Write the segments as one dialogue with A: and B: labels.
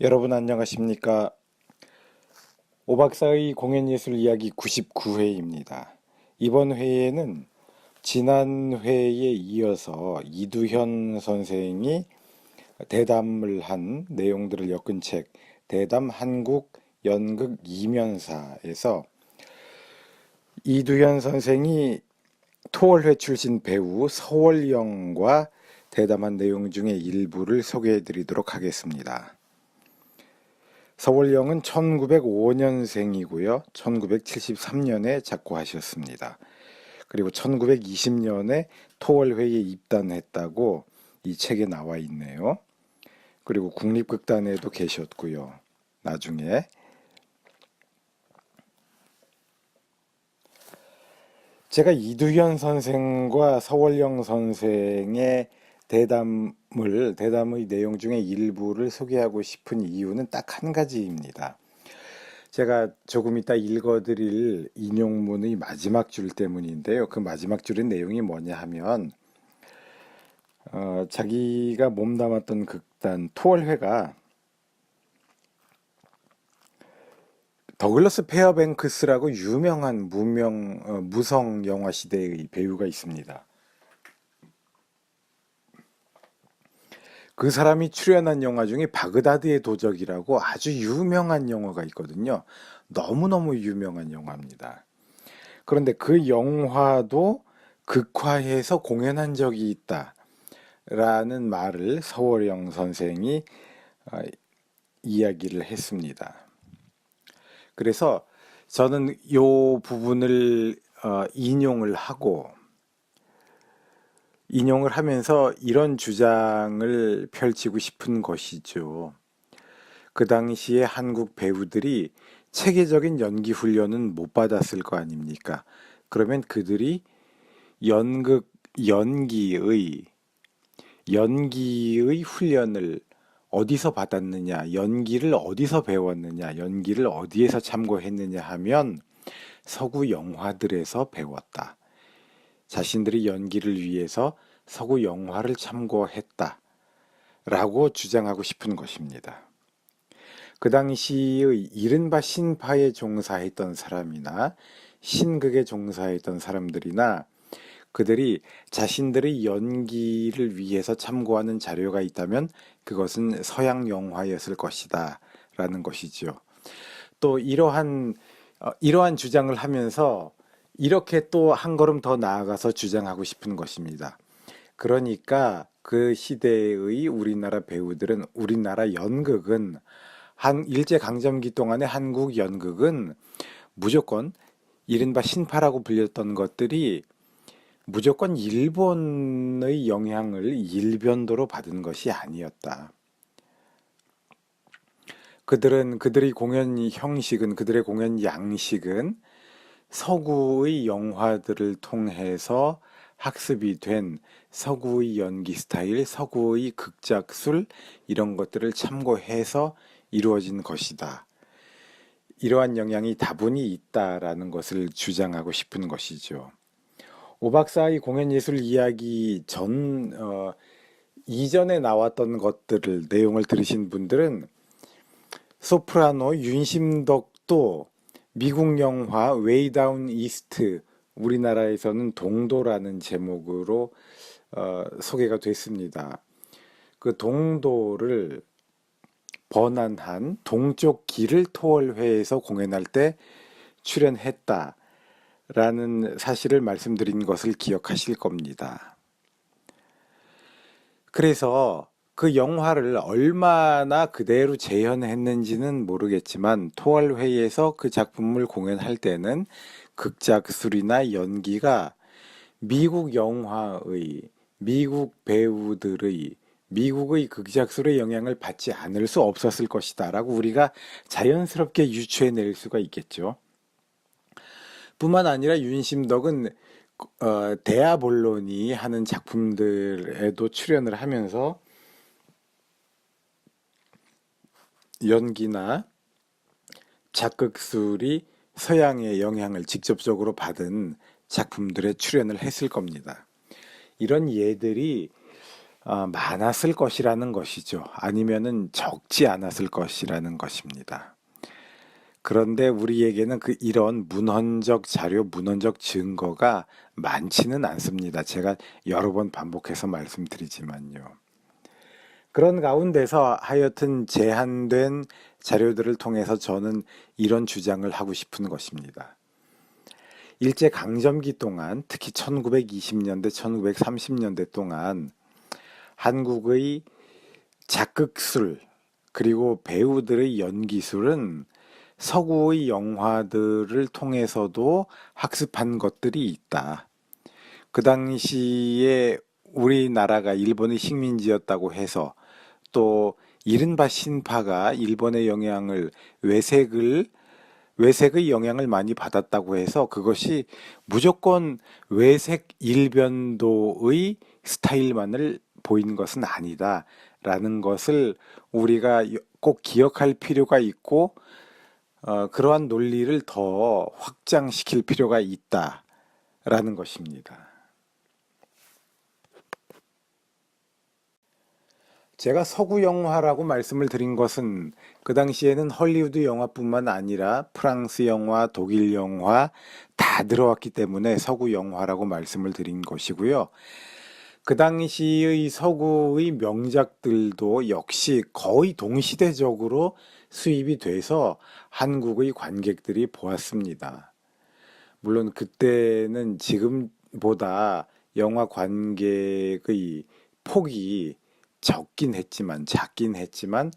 A: 여러분 안녕하십니까? 오박사의 공연예술 이야기 99회입니다. 이번 회에는 지난 회에 이어서 이두현 선생이 대담을 한 내용들을 엮은 책 대담 한국 연극 이면사에서 이두현 선생이 토월회 출신 배우 서월영과 대담한 내용 중에 일부를 소개해 드리도록 하겠습니다. 서월영은 1905년생이고요. 1973년에 작고하셨습니다. 그리고 1920년에 토월회에 입단했다고 이 책에 나와 있네요. 그리고 국립극단에도 계셨고요. 나중에 제가 이두현 선생과 서월영 선생의 대담의 내용 중에 일부를 소개하고 싶은 이유는 딱 한 가지입니다. 제가 조금 이따 읽어드릴 인용문의 마지막 줄 때문인데요. 그 마지막 줄의 내용이 뭐냐 하면 자기가 몸담았던 극단 토월회가 더글러스 페어뱅크스라고 유명한 무성 영화 시대의 배우가 있습니다. 그 사람이 출연한 영화 중에 바그다드의 도적이라고 아주 유명한 영화가 있거든요. 너무너무 유명한 영화입니다. 그런데 그 영화도 극화해서 공연한 적이 있다라는 말을 서월영 선생이 어, 이야기를 했습니다. 그래서 저는 이 부분을 인용을 하면서 이런 주장을 펼치고 싶은 것이죠. 그 당시에 한국 배우들이 체계적인 연기 훈련은 못 받았을 거 아닙니까? 그러면 그들이 연극, 연기의, 연기의 훈련을 어디서 받았느냐, 연기를 어디서 배웠느냐, 연기를 어디에서 참고했느냐 하면 서구 영화들에서 배웠다. 자신들이 연기를 위해서 서구 영화를 참고했다. 라고 주장하고 싶은 것입니다. 그 당시의 이른바 신파에 종사했던 사람이나 신극에 종사했던 사람들이나 그들이 자신들의 연기를 위해서 참고하는 자료가 있다면 그것은 서양 영화였을 것이다. 라는 것이죠. 또 이러한 주장을 하면서 이렇게 또 한 걸음 더 나아가서 주장하고 싶은 것입니다. 그러니까 그 시대의 우리나라 배우들은 우리나라 연극은 일제강점기 동안의 한국 연극은 무조건 이른바 신파라고 불렸던 것들이 무조건 일본의 영향을 일변도로 받은 것이 아니었다. 그들의 공연 형식은, 그들의 공연 양식은 서구의 영화들을 통해서 학습이 된 서구의 연기 스타일, 서구의 극작술 이런 것들을 참고해서 이루어진 것이다. 이러한 영향이 다분히 있다라는 것을 주장하고 싶은 것이죠. 오 박사의 공연예술 이야기 이전에 나왔던 것들을, 내용을 들으신 분들은 소프라노 윤심덕도 미국 영화 웨이 다운 이스트, 우리나라에서는 동도라는 제목으로 소개가 됐습니다. 그 동도를 번안한 동쪽 길을 토월회에서 공연할 때 출연했다라는 사실을 말씀드린 것을 기억하실 겁니다. 그래서 그 영화를 얼마나 그대로 재현했는지는 모르겠지만 토월회에서 그 작품을 공연할 때는 극작술이나 연기가 미국 영화의, 미국 배우들의, 미국의 극작술의 영향을 받지 않을 수 없었을 것이다 라고 우리가 자연스럽게 유추해낼 수가 있겠죠. 뿐만 아니라 윤심덕은 데아볼로니 하는 작품들에도 출연을 하면서 연기나 작극술이 서양의 영향을 직접적으로 받은 작품들에 출연을 했을 겁니다. 이런 예들이 많았을 것이라는 것이죠. 아니면은 적지 않았을 것이라는 것입니다. 그런데 우리에게는 이런 문헌적 자료, 문헌적 증거가 많지는 않습니다. 제가 여러 번 반복해서 말씀드리지만요. 그런 가운데서 하여튼 제한된 자료들을 통해서 저는 이런 주장을 하고 싶은 것입니다. 일제 강점기 동안, 특히 1920년대, 1930년대 동안 한국의 작극술, 그리고 배우들의 연기술은 서구의 영화들을 통해서도 학습한 것들이 있다. 그 당시에 우리나라가 일본의 식민지였다고 해서 또 이른바 신파가 일본의 영향을 외색의 영향을 많이 받았다고 해서 그것이 무조건 외색 일변도의 스타일만을 보이는 것은 아니다라는 것을 우리가 꼭 기억할 필요가 있고 그러한 논리를 더 확장시킬 필요가 있다라는 것입니다. 제가 서구 영화라고 말씀을 드린 것은 그 당시에는 헐리우드 영화뿐만 아니라 프랑스 영화, 독일 영화 다 들어왔기 때문에 서구 영화라고 말씀을 드린 것이고요. 그 당시의 서구의 명작들도 역시 거의 동시대적으로 수입이 돼서 한국의 관객들이 보았습니다. 물론 그때는 지금보다 영화 관객의 폭이 작긴 했지만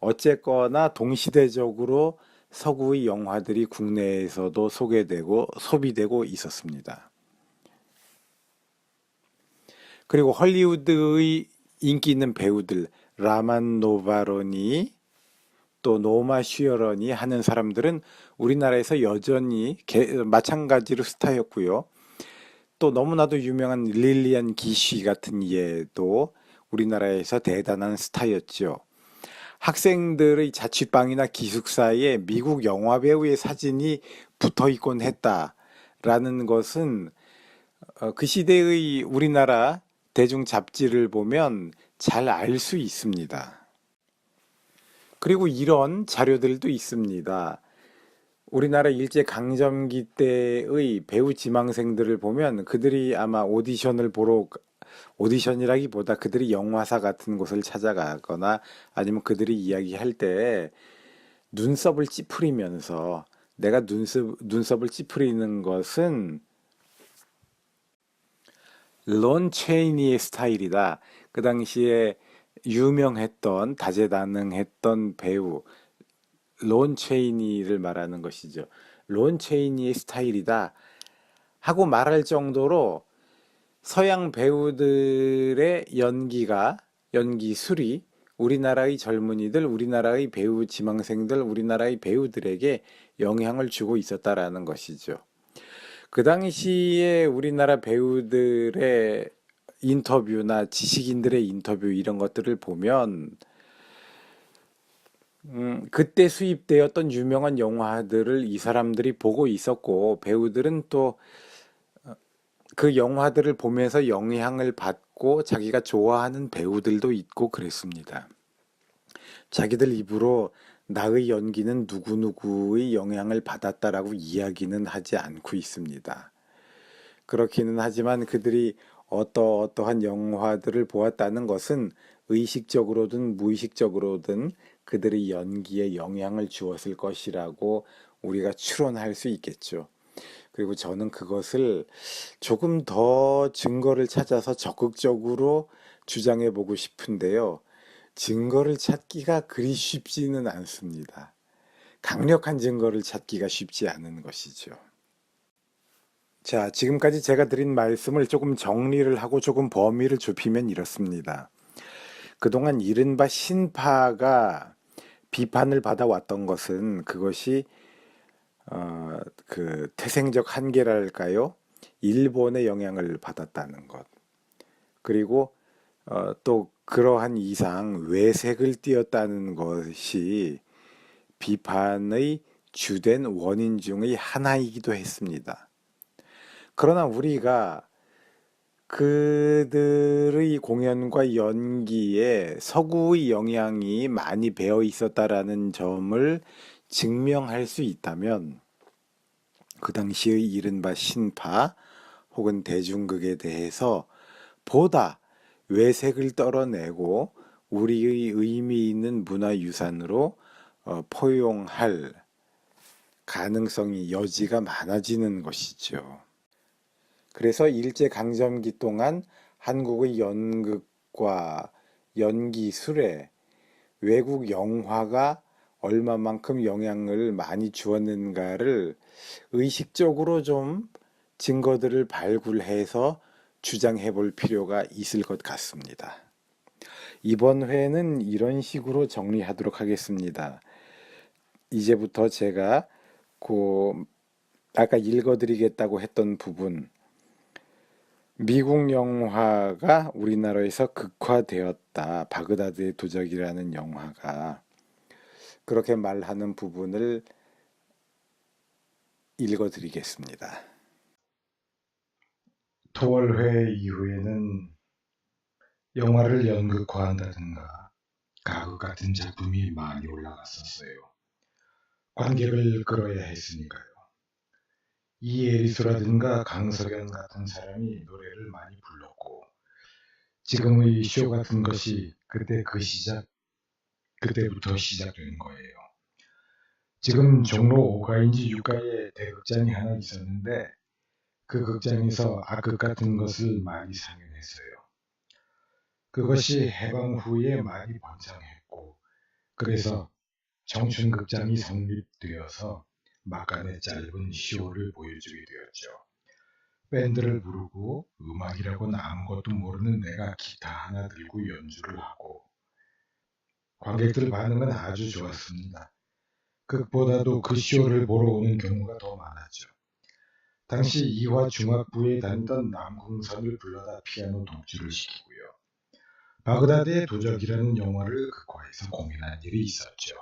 A: 어쨌거나 동시대적으로 서구의 영화들이 국내에서도 소개되고 소비되고 있었습니다. 그리고 헐리우드의 인기 있는 배우들 라만 노바로니 또 노마 슈어런이 하는 사람들은 우리나라에서 여전히 마찬가지로 스타였고요. 또 너무나도 유명한 릴리안 기쉬 같은 예도 우리나라에서 대단한 스타였죠. 학생들의 자취방이나 기숙사에 미국 영화배우의 사진이 붙어 있곤 했다라는 것은 그 시대의 우리나라 대중 잡지를 보면 잘 알 수 있습니다. 그리고 이런 자료들도 있습니다. 우리나라 일제 강점기 때의 배우 지망생들을 보면 그들이 아마 오디션이라기보다 그들이 영화사 같은 곳을 찾아가거나 아니면 그들이 이야기할 때 눈썹을 찌푸리면서 내가 눈썹을 찌푸리는 것은 론 체이니의 스타일이다. 그 당시에 유명했던 다재다능했던 배우 론 체이니를 말하는 것이죠. 론 체이니의 스타일이다 하고 말할 정도로 서양 배우들의 연기술이 우리나라의 젊은이들, 우리나라의 배우 지망생들, 우리나라의 배우들에게 영향을 주고 있었다라는 것이죠. 그 당시에 우리나라 배우들의 인터뷰나 지식인들의 인터뷰 이런 것들을 보면 그때 수입되었던 유명한 영화들을 이 사람들이 보고 있었고 배우들은 또 그 영화들을 보면서 영향을 받고 자기가 좋아하는 배우들도 있고 그랬습니다. 자기들 입으로 나의 연기는 누구누구의 영향을 받았다라고 이야기는 하지 않고 있습니다. 그렇기는 하지만 그들이 어떠한 영화들을 보았다는 것은 의식적으로든 무의식적으로든 그들의 연기에 영향을 주었을 것이라고 우리가 추론할 수 있겠죠. 그리고 저는 그것을 조금 더 증거를 찾아서 적극적으로 주장해 보고 싶은데요. 증거를 찾기가 그리 쉽지는 않습니다. 강력한 증거를 찾기가 쉽지 않은 것이죠. 자, 지금까지 제가 드린 말씀을 조금 정리를 하고 조금 범위를 좁히면 이렇습니다. 그동안 이른바 신파가 비판을 받아왔던 것은 그것이 그 태생적 한계랄까요? 일본의 영향을 받았다는 것. 그리고 또 그러한 이상 외색을 띄었다는 것이 비판의 주된 원인 중의 하나이기도 했습니다. 그러나 우리가 그들의 공연과 연기에 서구의 영향이 많이 배어 있었다라는 점을 증명할 수 있다면 그 당시의 이른바 신파 혹은 대중극에 대해서 보다 외색을 떨어내고 우리의 의미 있는 문화유산으로 포용할 가능성이 여지가 많아지는 것이죠. 그래서 일제강점기 동안 한국의 연극과 연기술에 외국 영화가 얼마만큼 영향을 많이 주었는가를 의식적으로 좀 증거들을 발굴해서 주장해 볼 필요가 있을 것 같습니다. 이번 회는 이런 식으로 정리하도록 하겠습니다. 이제부터 제가 그 아까 읽어드리겠다고 했던 부분, 미국 영화가 우리나라에서 극화되었다. 바그다드의 도적이라는 영화가 그렇게 말하는 부분을 읽어드리겠습니다.
B: 토월회 이후에는 영화를 연극화한다든가 가극 같은 작품이 많이 올라갔었어요. 관객을 끌어야 했으니까요. 이에리소라든가 강석연 같은 사람이 노래를 많이 불렀고, 지금의 쇼 같은 것이 그때부터 시작된 거예요. 지금 종로 5가인지 6가에 대극장이 하나 있었는데 그 극장에서 악극 같은 것을 많이 상영했어요. 그것이 해방 후에 많이 번창했고, 그래서 청춘극장이 성립되어서 막간의 짧은 쇼를 보여주게 되었죠. 밴드를 부르고 음악이라고는 아무것도 모르는 내가 기타 하나 들고 연주를 하고, 관객들 반응은 아주 좋았습니다. 극보다도 그 쇼를 보러 오는 경우가 더 많았죠. 당시 이화 중학부에 다니던 남궁선을 불러다 피아노 독주를 시키고요. 바그다드의 도적이라는 영화를 극화해서 공연한 일이 있었죠.